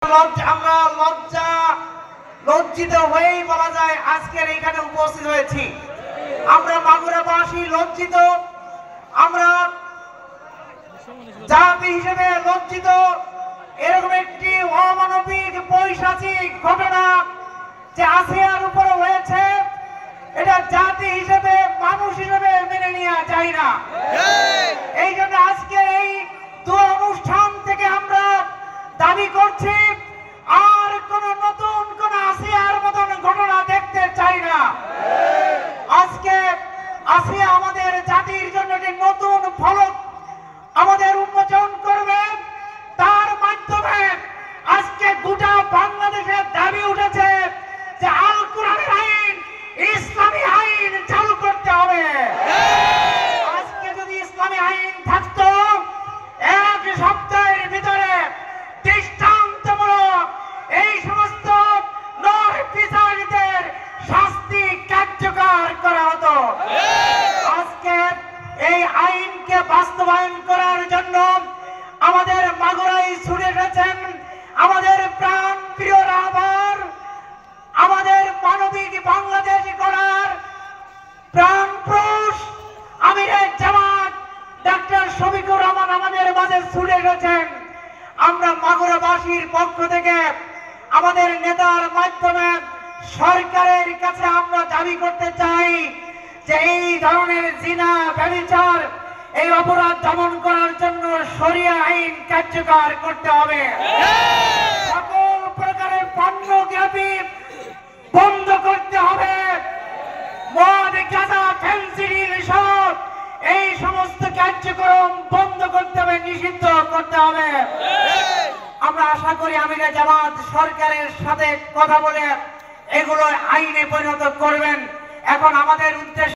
আমরা লজ্জিত হয়েই বলা যায় আজকের এখানে উপস্থিত হয়েছি। আমরা মাগুরাবাসী লজ্জিত, আমরা জাতি হিসেবে লজ্জিত। এরকম একটি অমানবিক পৈশাচিক ঘটনা যে আসিয়ার উপরে হয়েছে, এটা জাতি হিসেবে মানুষ হিসেবে মেনে নেওয়া যায় না। এই জন্য আজকের এই দোয়া অনুষ্ঠান থেকে আমরা দাবি করছি আর কোন নতুন কোন আসিয়ার মতন ঘটনা দেখতে চাই না। আজকে আসিয়া আমাদের জাতির জন্য একটি নতুন ফলক আমাদের উন্মোচন করবে। তার মাধ্যমে আজকে গোটা বাংলাদেশের দাবি উঠেছে যে আল কোরআনের আইন, ইসলামী আইন চালু করতে হবে। আজকে যদি ইসলামী আইন থাকতো, এক সপ্তাহের ভিতরে দৃষ্টান্তমূলক এই সমস্ত নয় বিচারিতের শাস্তি কার্যকর করা হতো। আজকে এই আইনকে বাস্তবায়ন করার জন্য আমাদের মাগুরায় ছুটে এসেছেন আমাদের প্রাণ প্রিয় রাহবার, আমাদের মানবিক বাংলাদেশ গড়ার প্রাণ পুরুষ আমিরে জামাত ডাক্তার শফিকুর রহমান আমাদের মাঝে ছুটে এসেছেন। আমরা মাগুরাবাসীর পক্ষ থেকে আমাদের নেতার মাধ্যমে সরকারের কাছে আমরা দাবি করতে চাই যে এই ধরনের জিনা ব্যভিচার, এই অপরাধ দমন করার জন্য শরিয়া আইন কার্যকর করতে হবে। সকল প্রকারের পর্নোগ্রাফি বন্ধ করতে হবে। মদ, গাঁজা, ফেন্সিডিল সহ এই সমস্ত কার্যক্রম বন্ধ করতে হবে, নিষিদ্ধ করতে হবে। আমরা আশা করি আমিরে জামাত সরকারের সাথে কথা বলে এগুলো আইনে পরিণত করবেন। এখন আমাদের উদ্দেশ্য